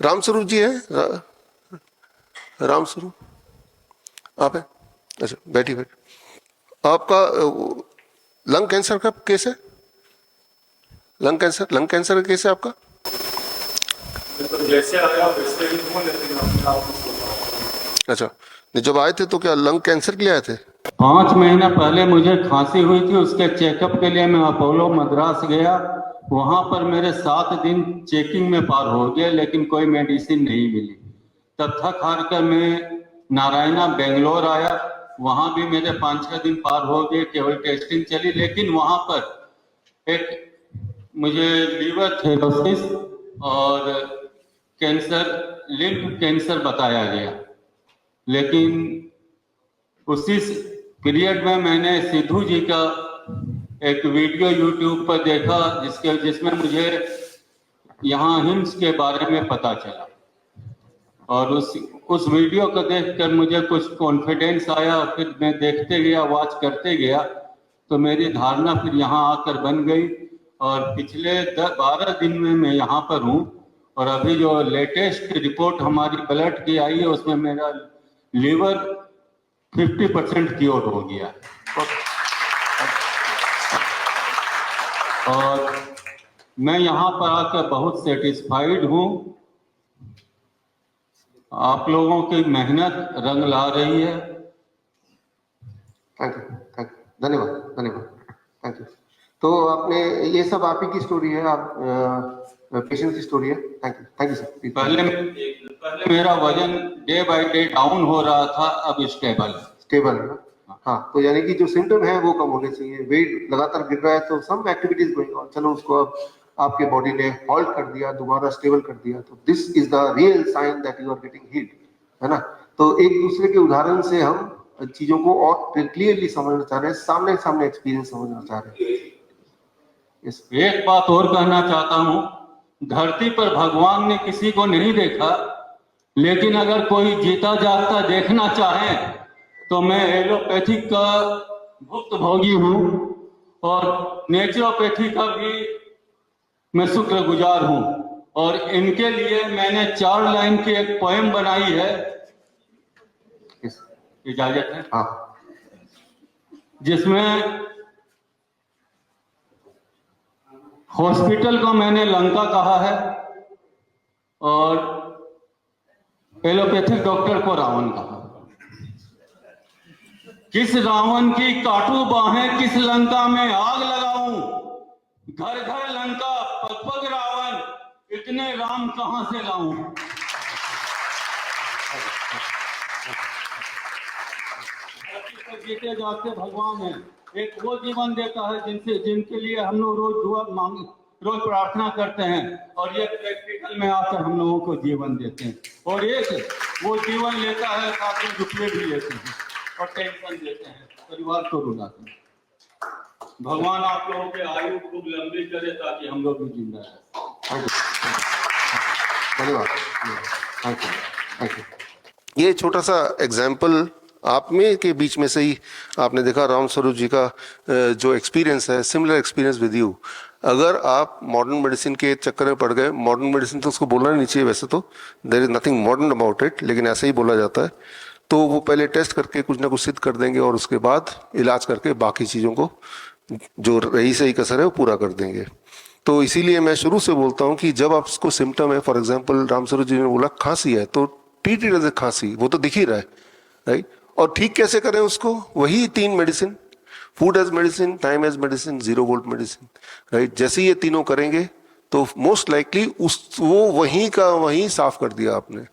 रामस्वरूप जी है? रामस्वरूप आप है? अच्छा, बैठिए बैठिए। आपका लंग कैंसर का केस है? लंग कैंसर का केस है आपका? तो जैसे आया वैसे ही हूँ, लेकिन अपने आप को अच्छा, नहीं जब आए थे तो क्या लंग कैंसर के लिए आए थे? 5 महीना पहले मुझे खांसी हुई थी, उसके चेकअप के लिए मैं अपोलो मद्रास गया। वहां पर मेरे 7 दिन चेकिंग में पार हो गए, लेकिन कोई मेडिसिन नहीं मिली। तब थक हार कर मैं नारायणा बेंगलोर आया। वहां भी मेरे 5-6 दिन पार हो गए, केवल टेस्टिंग चली, लेकिन वहां पर एक मुझे लीवर थ्रोसिस और कैंसर, लिम्फ कैंसर बताया गया। लेकिन उसी पीरियड में मैंने सिद्धू जी का एक वीडियो यूट्यूब पर देखा, जिसमें मुझे यहाँ हिम्स के बारे में पता चला, और उस वीडियो को देखकर मुझे कुछ कॉन्फिडेंस आया। फिर मैं देखते गया, वॉच करते गया, तो मेरी धारणा फिर यहाँ आकर बन गई। और पिछले 12 दिन में मैं यहाँ पर हूँ, और अभी जो लेटेस्ट रिपोर्ट हमारी ब्लड की आई है, उसमें मेरा लीवर 50% क्योर हो गया। और मैं यहाँ पर आकर बहुत सेटिस्फाइड हूँ। आप लोगों की मेहनत रंग ला रही है। थैंक यू, धन्यवाद धन्यवाद, थैंक यू। तो आपने ये सब आप ही की स्टोरी है, आप पेशेंट की स्टोरी है? Thank you sir. पहले मेरा वजन डे बाय डे डाउन हो रहा था, अब स्टेबल है ना? हाँ, तो यानी कि जो सिम्टम है वो कम होने चाहिए। वेट लगातार गिर रहा है तो सम एक्टिविटीज गोइंग ऑन, चलो उसको अब आपके बॉडी ने हॉल्ट कर दिया, दोबारा स्टेबल कर दिया, तो this is the real sign that you are getting healed, है ना? तो एक दूसरे के उदाहरण से हम चीजों को और क्लियरली समझना चाह रहे हैं, सामने सामने एक्सपीरियंस समझना चाह रहे हैं। yes. एक बात और कहना चाहता हूँ, धरती पर भगवान ने किसी को नहीं देखा, लेकिन अगर कोई जीता जागता देखना चाहे तो मैं एलोपैथिक का भुक्तभोगी हूँ, और नेचुरोपैथी का भी मैं शुक्रगुजार हूँ। और इनके लिए मैंने 4 लाइन की एक पोएम बनाई है, इजाजत है? हाँ। जिसमें हॉस्पिटल को मैंने लंका कहा है, और एलोपैथिक डॉक्टर को रावण कहा। किस रावण की काटू बाहें, किस लंका में आग लगाऊं, घर घर लंका पग पग रावण, इतने राम कहां से लाऊं। जीते जागते भगवान है, एक वो जीवन देता है जिनके लिए हम लोग रोज दुआ मांग, रोज प्रार्थना करते हैं, और ये प्रैक्टिकल में आकर हम लोगों को जीवन देते हैं। और एक वो जीवन लेता है, साथ में रुपये भी लेते हैं और टेंशन देते हैं, परिवार को रुलाते हैं। भगवान आप लोगों के आयु खूब लंबी करे, ताकि हम लोग भी जिंदा रहें। धन्यवाद, थैंक यू। ये छोटा सा एग्जाम्पल आप में के बीच में से ही आपने देखा रामस्वरूप जी का जो एक्सपीरियंस है, सिमिलर एक्सपीरियंस विद यू। अगर आप मॉडर्न मेडिसिन के चक्कर में पड़ गए, मॉडर्न मेडिसिन तो उसको बोलना नहीं चाहिए वैसे तो, there is nothing modern about it, लेकिन ऐसे ही बोला जाता है, तो वो पहले टेस्ट करके कुछ ना कुछ सिद्ध कर देंगे, और उसके बाद इलाज करके बाकी चीज़ों को जो रही सही कसर है वो पूरा कर देंगे। तो इसीलिए मैं शुरू से बोलता हूँ कि जब आपको सिम्टम है, फॉर एग्जाम्पल रामस्वरूप जी ने बोला खांसी है, तो ट्रीट इट एज ए खांसी, वो तो दिख ही रहा है, राइट? और ठीक कैसे करें उसको? वही 3 medicine, food as medicine, time as medicine, 0 volt medicine, right? जैसे ये तीनों करेंगे तो मोस्ट लाइकली वो वहीं का वहीं साफ कर दिया आपने।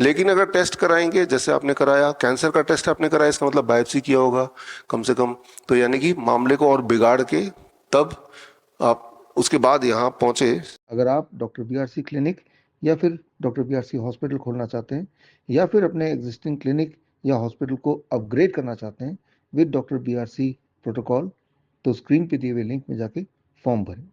लेकिन अगर टेस्ट कराएंगे, जैसे आपने कराया, कैंसर का टेस्ट आपने कराया, इसका मतलब बायोप्सी किया होगा कम से कम, तो यानी कि मामले को और बिगाड़ के तब आप उसके बाद यहाँ पहुंचे। अगर आप डॉक्टर बीआरसी क्लिनिक या फिर डॉक्टर बीआरसी हॉस्पिटल खोलना चाहते हैं, या फिर अपने एग्जिस्टिंग क्लिनिक या हॉस्पिटल को अपग्रेड करना चाहते हैं विद डॉक्टर बीआरसी प्रोटोकॉल, तो स्क्रीन पे दिए हुए लिंक में जाके फॉर्म भरें।